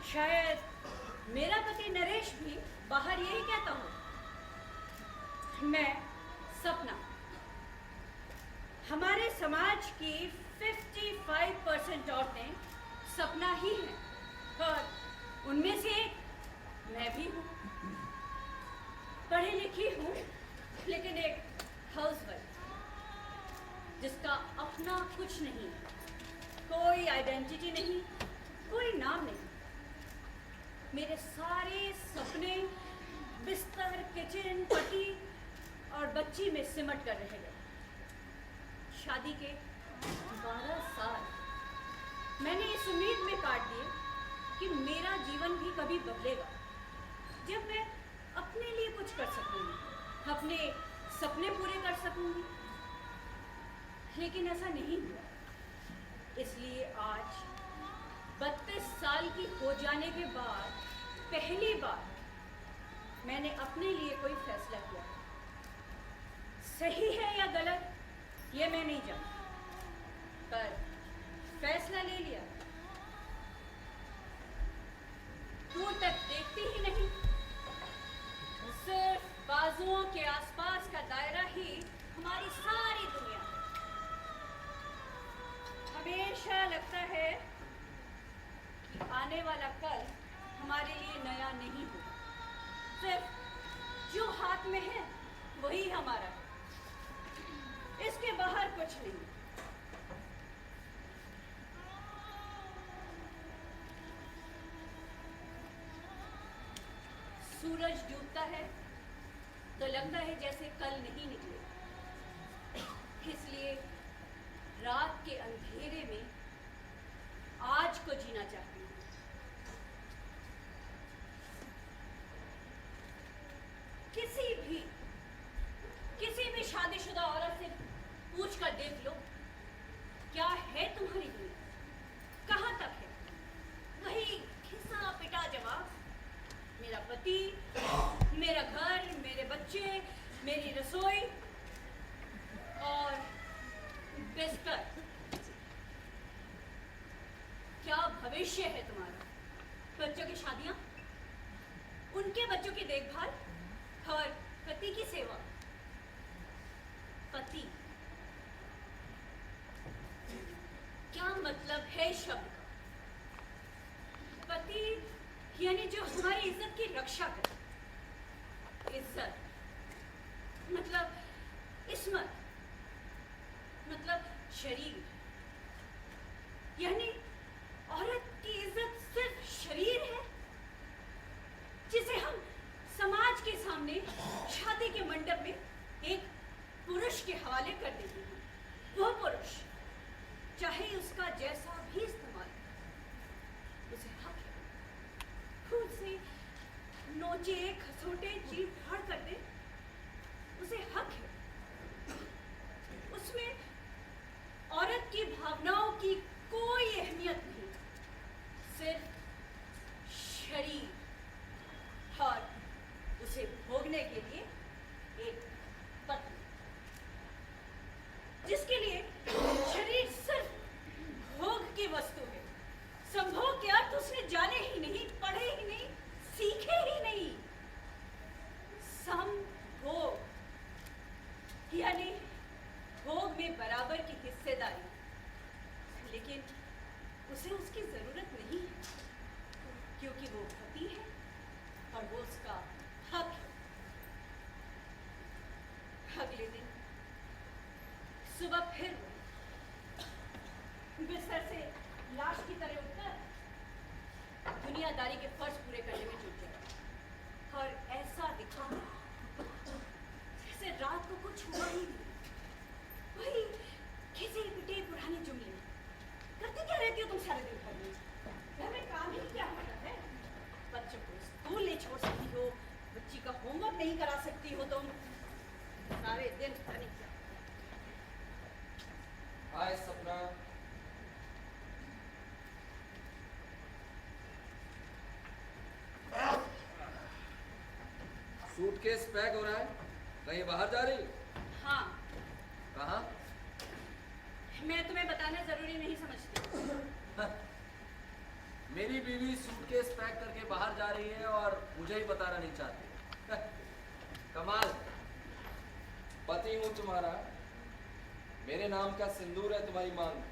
शायद मेरा पति नरेश भी बाहर यही कहता हो। मैं सपना, हमारे समाज की 55% औरतें सपना ही हैं और उनमें से एक मैं भी हूँ। पढ़ी लिखी हूँ लेकिन एक हाउसवाइफ जिसका अपना कुछ नहीं, कोई आइडेंटिटी नहीं, कोई नाम नहीं। मेरे सारे सपने बिस्तर, किचन, पति और बच्ची में सिमट कर रह गए। शादी के 12 साल मैंने इस उम्मीद में काट दिए कि मेरा जीवन भी कभी बदलेगा जब मैं अपने लिए कुछ कर सकूंगी, अपने सपने पूरे कर सकूंगी। लेकिन ऐसा नहीं हुआ। इसलिए आज 32 साल की हो जाने के बाद पहली बार मैंने अपने लिए कोई फैसला किया। सही है या गलत ये मैं नहीं जानती, पर फैसला ले लिया। दूर तक देखती ही नहीं, सिर्फ बाजुओं के आसपास का दायरा ही हमारी सारी दुनिया। हमेशा लगता है कि आने वाला कल हमारे लिए नया नहीं हो, सिर्फ जो हाथ में है वही हमारा है, इसके बाहर कुछ नहीं। सूरज डूबता है तो लगता है जैसे कल नहीं निकले, इसलिए रात के अंधेरे में आज को जीना चाहती हूँ। किसी भी शादीशुदा औरत से पूछ कर देख लो, क्या है तुम्हारी दुनिया, कहाँ तक है? वही घिसा पिटा जवाब, मेरा पति, मेरा घर, मेरे बच्चे, मेरी रसोई और बिस्तर। क्या भविष्य है तुम्हारा? बच्चों की शादियां, उनके बच्चों की देखभाल और पति की सेवा। पति, क्या मतलब है शब्द का? पति यानी जो हमारी इज्जत की रक्षा करे। इज्जत मतलब इस्मत, मतलब शरीर। यानी औरत की इज्जत सिर्फ शरीर है जिसे हम समाज के सामने शादी के मंडप में एक पुरुष के हवाले कर देते हैं। वह पुरुष चाहे उसका जैसा भी इस्तेमाल, उसे हक है खुद से नोचे, खसोटे, चीर फाड़ कर दे, उसे हक है। उसमें औरत की भावनाओं की कोई अहमियत नहीं, सिर्फ शरीर और उसे भोगने के लिए एक पत्नी, जिसके लिए शरीर सिर्फ भोग की वस्तु है। संभोग के अर्थ उसने जाने ही नहीं, पढ़े ही नहीं, सीखे ही नहीं। संभोग यानी भोग में बराबर की हिस्सेदारी, लेकिन उसे उसकी जरूरत नहीं है क्योंकि वो पति है और वो उसका हक है। अगले दिन सुबह फिर बिस्तर से लाश की तरह उठकर दुनियादारी के फर्ज पूरे करने में जुट गया और ऐसा दिखा जैसे रात को कुछ हुआ ही नहीं। वही घिसे पिटे पुराने जुमले। करती क्या रहती हो तुम सारे दिन भर में? घर में काम ही क्या होता है? बच्चों को स्कूल नहीं छोड़ सकती हो, बच्ची का होमवर्क नहीं करा सकती हो तुम, सारे दिन पता नहीं क्या। हाय सपना। सूटकेस पैक हो रहा है, कहीं बाहर जा रही? हाँ। कहाँ? मैं तुम्हें बताना जरूरी नहीं समझती। मेरी बीवी सूटकेस पैक करके बाहर जा रही है और मुझे ही बताना नहीं चाहती। कमाल। पति हूं तुम्हारा, मेरे नाम का सिंदूर है तुम्हारी मांग।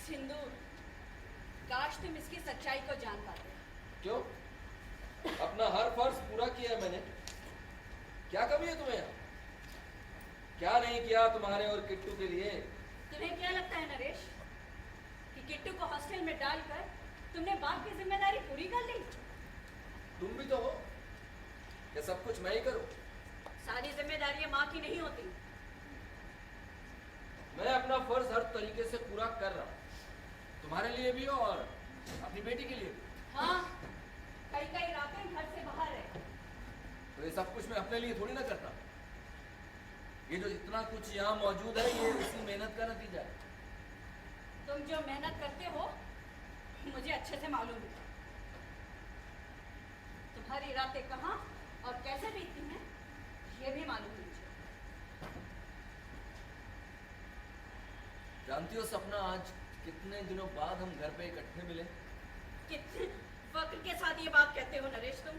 सिंदूर? काश तुम इसकी सच्चाई को जान पाते। क्यों? अपना हर फर्ज पूरा किया है मैंने। क्या कमी है तुम्हें यहाँ? क्या नहीं किया तुम्हारे और किट्टू के लिए? तुम्हें क्या लगता है नरेश कि किट्टू को हॉस्टल में डालकर तुमने बाप की जिम्मेदारी पूरी कर ली? तुम भी तो हो कि सब कुछ मैं ही करूं? सारी जिम्मेदारियां माँ की नहीं होती। मैं अपना फर्ज हर तरीके से पूरा कर रहा हूं, तुम्हारे लिए भी और अपनी बेटी के लिए भी। हाँ, कई कई रातें घर से बाहर है। तो ये सब कुछ मैं अपने लिए थोड़ी ना करता। ये जो इतना कुछ यहाँ मौजूद है ये इसी मेहनत का नतीजा है। तुम जो मेहनत करते हो मुझे अच्छे से मालूम है। तुम्हारी रातें कहाँ और कैसे बीतती हैं ये भी मालूम है मुझे। जानती हो सपना, आज कितने दिनों बाद हम घर पे इकट्ठे मिले। कितने फक्र के साथ ये बात कहते हो नरेश तुम।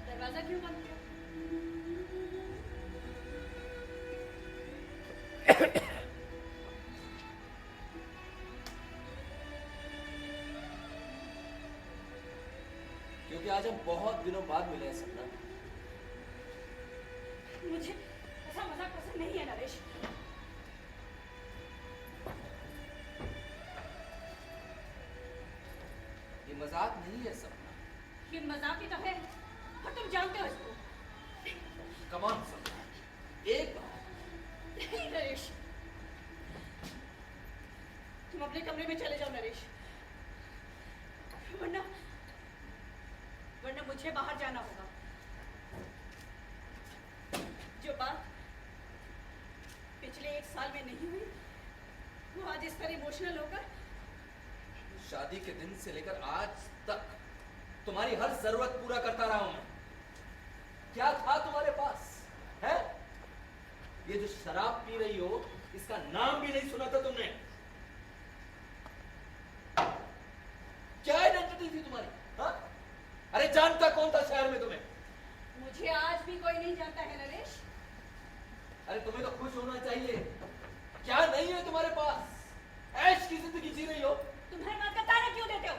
दरवाजा क्यों बंद किया? क्योंकि आज हम बहुत दिनों बाद मिले हैं सपना। मुझे ऐसा मजाक पसंद नहीं है नरेश। ये मजाक नहीं है सपना। ये मजाक ही तो है और तुम जानते हो इसको। कमान सपना, एक बार। नहीं नरेश, तुम अपने कमरे में चले जाओ नरेश, वरना मुझे बाहर जाना होगा। जो बात पिछले 1 साल में नहीं हुई वो आज इस तरह इमोशनल होकर। शादी के दिन से लेकर आज तक तुम्हारी हर जरूरत पूरा करता रहा हूं मैं। क्या था तुम्हारे पास है? ये जो शराब पी रही हो इसका नाम भी नहीं सुना था तुमने। क्या आइडेंटिटी थी तुम्हारी? हाँ? अरे जानता कौन था शहर में तुम्हें? मुझे आज भी कोई नहीं जानता है नरेश। अरे तुम्हें तो खुश होना चाहिए। क्या नहीं है तुम्हारे पास? ऐश की जिंदगी जी रही हो। तुम्हारी बात का ताना क्यों देते हो?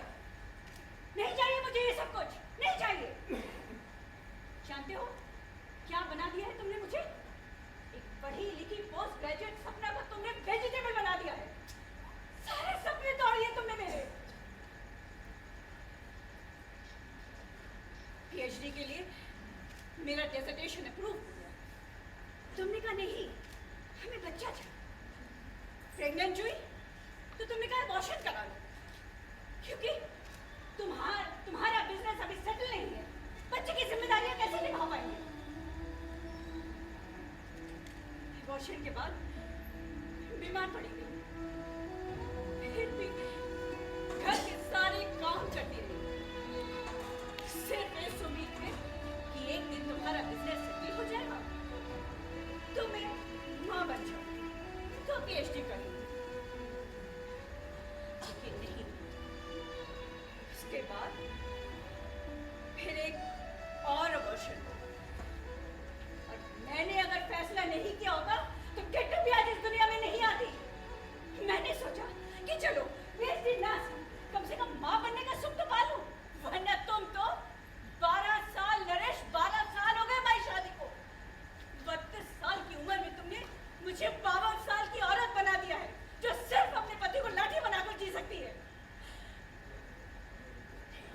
नहीं चाहिए मुझे ये सब कुछ, नहीं चाहिए। जानते हो क्या बना दिया है तुमने मुझे? एक पढ़ी लिखी पोस्ट ग्रेजुएट सपना को तुमने वेजिटेबल बना दिया है। सारे सपने तोड़ दिए तुमने मेरे। पीएचडी के लिए मेरा डिसर्टेशन अप्रूव हो गया। तुमने कहा नहीं, हमें बच्चा चाहिए। प्रेग्नेंट हुई तो तुमने कहा अबॉर्शन करा लो, क्योंकि तुम्हारा बिजनेस अभी सेटल नहीं है। बच्चे की जिम्मेदारियां कैसे निभा पाएंगे? अबॉर्शन के बाद बीमार पड़ी गई, फिर भी घर के सारे काम करती रही, सिर्फ इस उम्मीद में कि एक दिन तुम्हारा बिजनेस सेटल हो जाएगा, तुम एक माँ बन जाओ तो पीएचडी कर लो। लेकिन नहीं, उसके बाद फिर एक और अबॉर्शन। और मैंने अगर फैसला नहीं किया होता तो किट्टू भी आज इस दुनिया में नहीं आती। मैंने सोचा कि चलो पीएचडी ना सही, कम से कम माँ बनने का सुख तो पालूं, वरना तुम तो 12 साल नरेश, 12 साल हो गए हमारी शादी को। 32 साल की उम्र में तुमने मुझे 52 साल की औरत बना दिया है, जो सिर्फ अपने पति को लाठी बनाकर जी सकती है।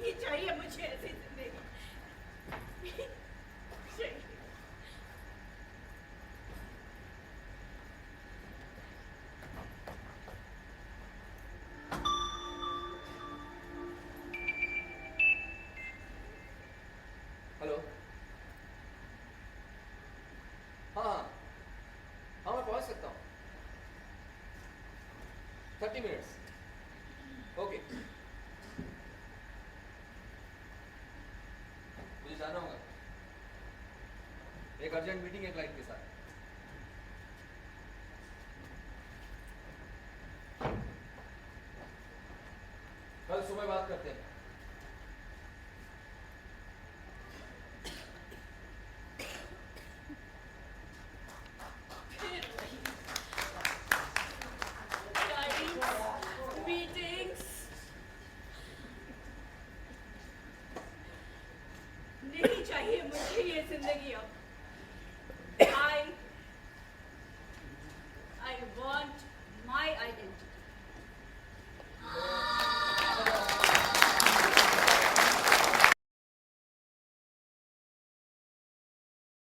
ये चाहिए मुझे ऐसी जिंदगी। चाहिए। हेलो। हाँ मैं पहुंच सकता हूँ 30 मिनट्स। ओके। अर्जेंट मीटिंग है क्लाइंट के साथ। कल सुबह बात करते हैं।